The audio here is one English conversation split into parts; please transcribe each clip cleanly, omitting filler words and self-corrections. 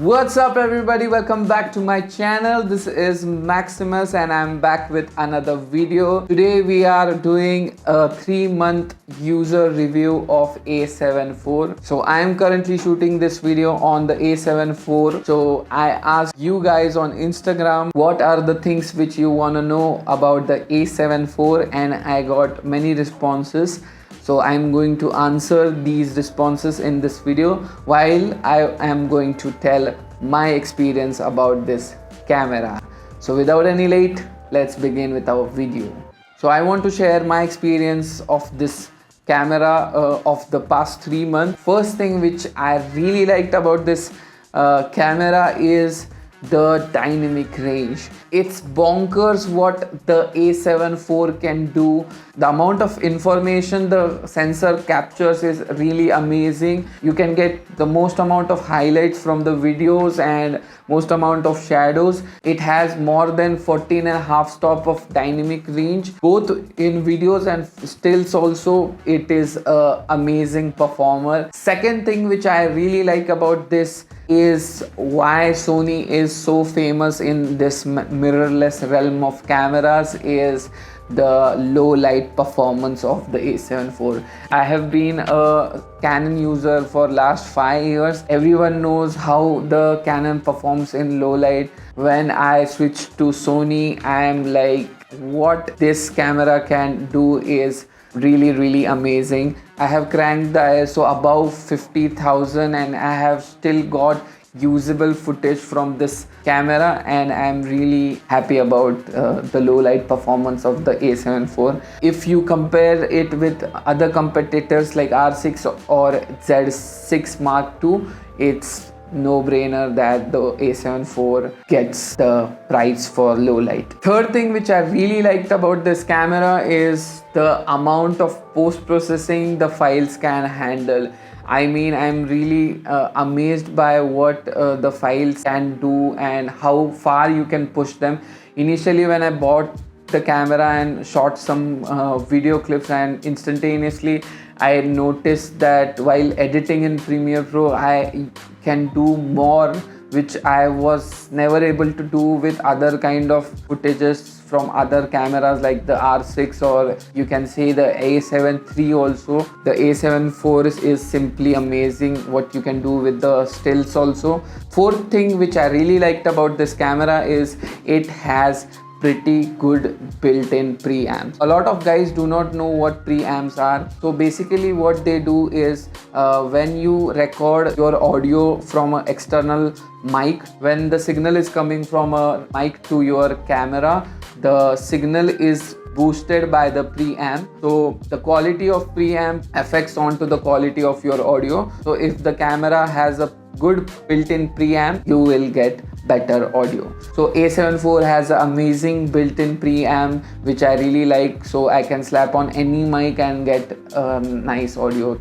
What's up everybody, welcome back to my channel. This is Maximus and I'm back with another video. Today we are doing a 3-month user review of A7 IV. So I am currently shooting this video on the A7 IV. So I asked you guys on Instagram what are the things which you want to know about the A7 IV, and I got many responses. So I'm going to answer these responses in this video while I am going to tell my experience about this camera. So without any late, let's begin with our video. So I want to share my experience of this camera of the past 3 months. First thing which I really liked about this camera is the dynamic range. It's bonkers what the A7 IV can do. The amount of information the sensor captures is really amazing. You can get the most amount of highlights from the videos and most amount of shadows. It has more than 14.5 stop of dynamic range, both in videos and stills also. It is a amazing performer. Second thing which I really like about this is why Sony is so famous in this mirrorless realm of cameras is the low light performance of the A7 IV. I have been a Canon user for last 5 years. Everyone knows how the Canon performs in low light. When I switched to Sony, I am like, what this camera can do is really amazing. I have cranked the ISO above 50,000 and I have still got usable footage from this camera, and I'm really happy about the low light performance of the A7 IV. If you compare it with other competitors like R6 or Z6 Mark II, it's no-brainer that the A7 IV gets the prize for low light. Third thing which I really liked about this camera is the amount of post-processing the files can handle. I mean, I'm really amazed by what the files can do and how far you can push them. Initially when I bought the camera and shot some video clips, and instantaneously I noticed that while editing in Premiere Pro I can do more which I was never able to do with other kind of footages from other cameras like the R6 or you can say the A7 III also. The A7 IV is simply amazing what you can do with the stills also. Fourth thing which I really liked about this camera is it has pretty good built-in preamps. A lot of guys do not know what preamps are. So basically what they do is when you record your audio from an external mic, when the signal is coming from a mic to your camera, the signal is boosted by the preamp. So the quality of preamp affects onto the quality of your audio. So if the camera has a good built-in preamp, you will get better audio. So A7 IV has an amazing built-in preamp which I really like, so I can slap on any mic and get nice audio.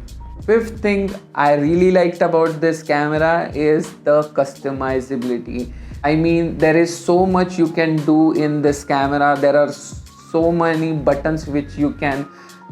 Fifth thing I really liked about this camera is the customizability. I mean, there is so much you can do in this camera. There are so many buttons which you can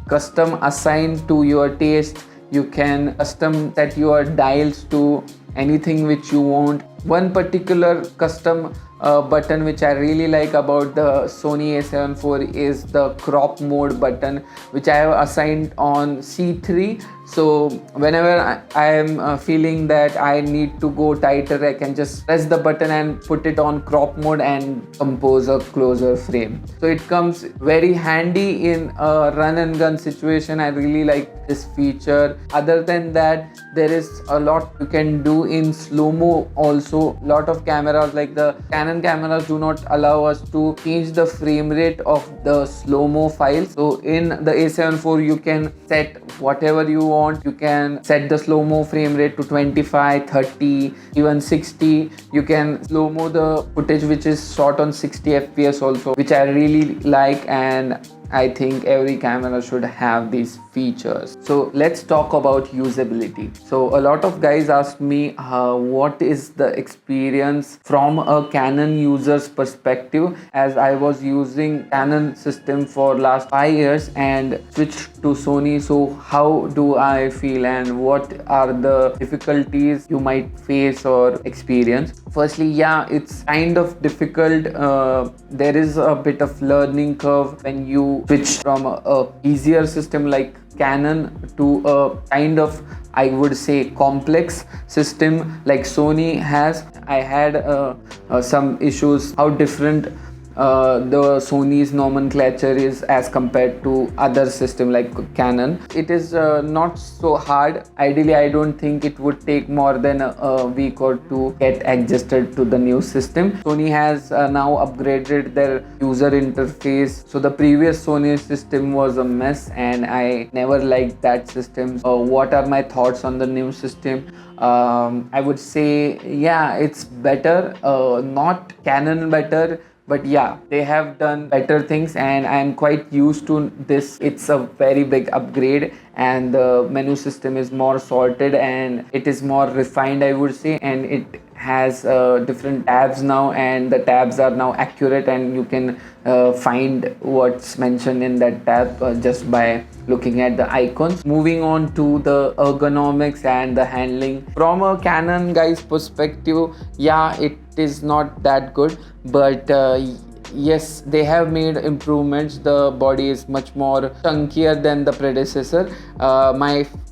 custom assign to your taste. You can custom set your dials to anything which you want. One particular custom button which I really like about the Sony A7 IV is the crop mode button which I have assigned on C3. So whenever I am feeling that I need to go tighter, I can just press the button and put it on crop mode and compose a closer frame. So it comes very handy in a run and gun situation. I really like this feature. Other than that, there is a lot you can do in slow-mo also. Lot of cameras like the Canon cameras do not allow us to change the frame rate of the slow-mo files. So in the A7 IV you can set whatever you want. You can set the slow-mo frame rate to 25, 30, even 60. You can slow-mo the footage which is shot on 60 FPS also, which I really like, and I think every camera should have these features. So let's talk about usability. So a lot of guys asked me what is the experience from a Canon user's perspective, as I was using Canon system for last 5 years and switched to Sony. So how do I feel and what are the difficulties you might face or experience? Firstly, yeah, it's kind of difficult. There is a bit of learning curve when you switch from a easier system like Canon to a kind of, I would say, complex system like Sony has. I had some issues how different the Sony's nomenclature is as compared to other system like Canon. It is not so hard. Ideally, I don't think it would take more than a week or two get adjusted to the new system. Sony has now upgraded their user interface. So the previous Sony system was a mess and I never liked that system. What are my thoughts on the new system? I would say, yeah, it's better, not Canon better, but yeah, they have done better things and I'm quite used to this. It's a very big upgrade and the menu system is more sorted and it is more refined, I would say, and it has different tabs now and the tabs are now accurate and you can find what's mentioned in that tab just by looking at the icons. Moving on to the ergonomics and the handling. From a Canon guy's perspective, yeah, it is not that good, but yes, they have made improvements. The body is much more chunkier than the predecessor.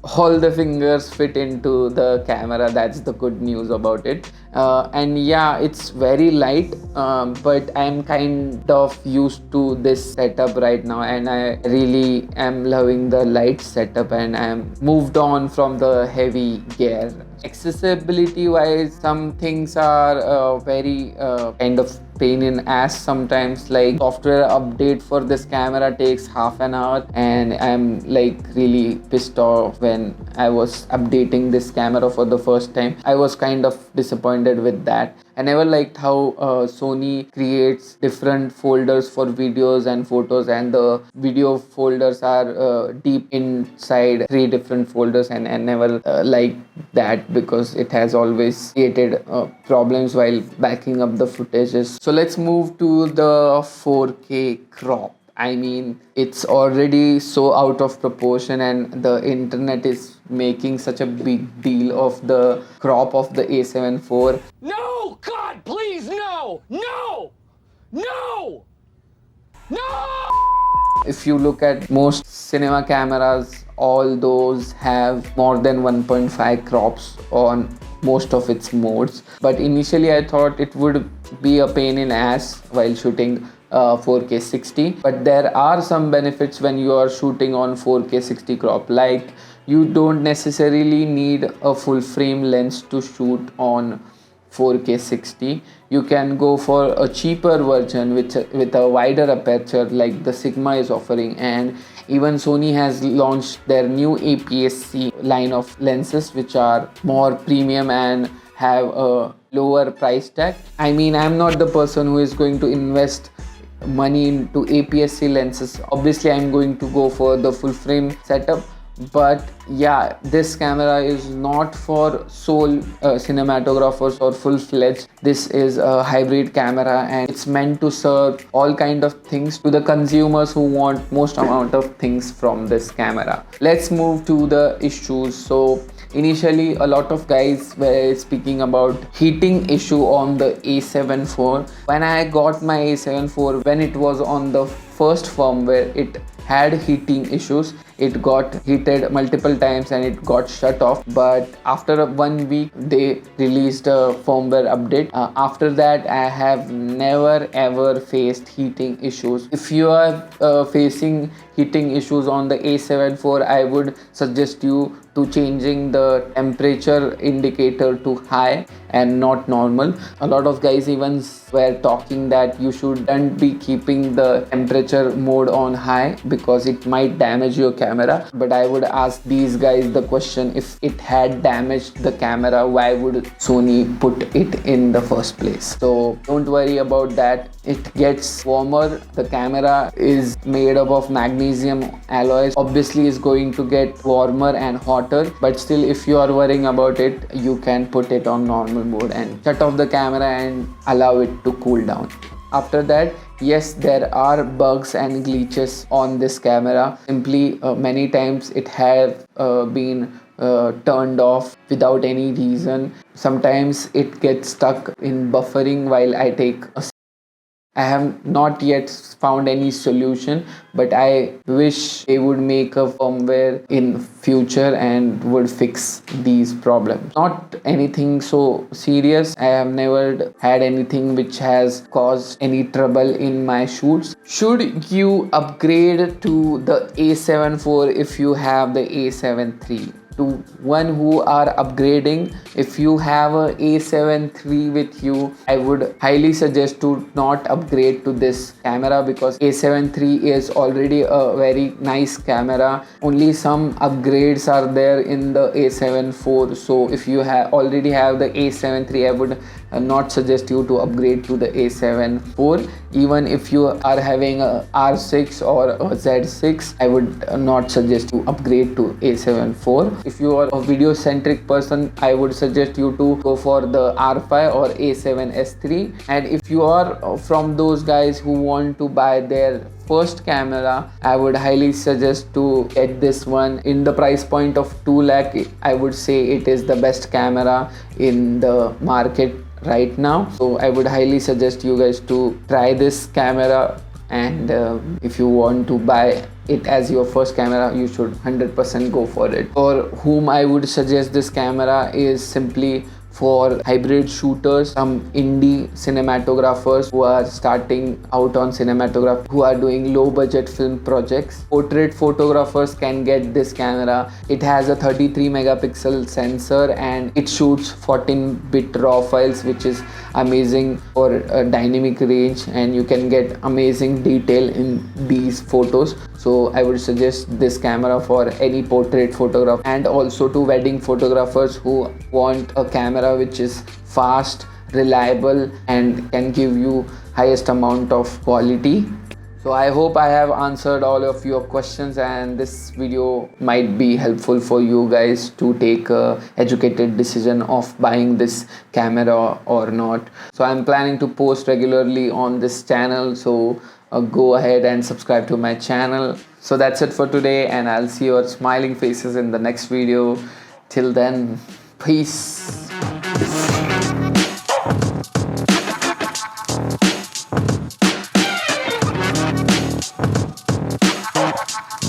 All the fingers fit into the camera. That's the good news about it. And yeah, it's very light, but I'm kind of used to this setup right now and I really am loving the light setup and I'm moved on from the heavy gear. Accessibility wise, some things are very kind of pain in ass sometimes, like software update for this camera takes half an hour and I'm like really pissed off when I was updating this camera for the first time. I was kind of disappointed with that. I never liked how Sony creates different folders for videos and photos and the video folders are deep inside 3 different folders and I never liked that because it has always created problems while backing up the footages. So let's move to the 4K crop. I mean, it's already so out of proportion and the internet is making such a big deal of the crop of the A7 IV. No! God, please, no! No! No! No! If you look at most cinema cameras, all those have more than 1.5 crops on most of its modes. But initially I thought it would be a pain in ass while shooting 4K 60, but there are some benefits when you are shooting on 4K 60 crop, like you don't necessarily need a full frame lens to shoot on 4K 60. You can go for a cheaper version with a wider aperture like the Sigma is offering, and even Sony has launched their new APS-C line of lenses which are more premium and have a lower price tag. I mean, I'm not the person who is going to invest money into APS-C lenses. Obviously I'm going to go for the full frame setup, but yeah, this camera is not for sole cinematographers or full-fledged. This is a hybrid camera and it's meant to serve all kind of things to the consumers who want most amount of things from this camera. Let's move to the issues. So initially a lot of guys were speaking about heating issue on the A7 IV. When I got my A7 IV, when it was on the first firmware, it had heating issues. It got heated multiple times and it got shut off, but after 1 week they released a firmware update. After that I have never ever faced heating issues. If you are facing heating issues on the A7 IV, I would suggest you to changing the temperature indicator to high and not normal. A lot of guys even were talking that you shouldn't be keeping the temperature mode on high because it might damage your camera. But I would ask these guys the question, if it had damaged the camera, why would Sony put it in the first place? So don't worry about that. It gets warmer. The camera is made up of magnesium alloys, obviously is going to get warmer and hotter, but still if you are worrying about it, you can put it on normal mode and shut off the camera and allow it to cool down. After that, yes, there are bugs and glitches on this camera. Simply many times it have been turned off without any reason. Sometimes it gets stuck in buffering while I take a I have not yet found any solution, but I wish they would make a firmware in future and would fix these problems. Not anything so serious. I have never had anything which has caused any trouble in my shoots. Should you upgrade to the A7 IV if you have the A7 III? To one who are upgrading, if you have a A7 III with you, I would highly suggest to not upgrade to this camera because A7 III is already a very nice camera. Only some upgrades are there in the A7 IV. So if you already have the A7 III, I would not suggest you to upgrade to the A7 IV. Even if you are having a R6 or a Z6, I would not suggest you upgrade to A7 IV. If you are a video centric person, I would suggest you to go for the R5 or A7S III. And if you are from those guys who want to buy their first camera, I would highly suggest to get this one in the price point of 2 lakh. I would say it is the best camera in the market right now. So I would highly suggest you guys to try this camera, and if you want to buy it as your first camera, you should 100% go for it. For whom I would suggest this camera is simply for hybrid shooters, some indie cinematographers who are starting out on cinematography, who are doing low budget film projects. Portrait photographers can get this camera. It has a 33 megapixel sensor and it shoots 14-bit raw files, which is amazing for a dynamic range, and you can get amazing detail in these photos. So I would suggest this camera for any portrait photographer, and also to wedding photographers who want a camera which is fast, reliable and can give you highest amount of quality. So I hope I have answered all of your questions, and this video might be helpful for you guys to take a educated decision of buying this camera or not. So I'm planning to post regularly on this channel, so go ahead and subscribe to my channel. So that's it for today, and I'll see your smiling faces in the next video. Till then, peace.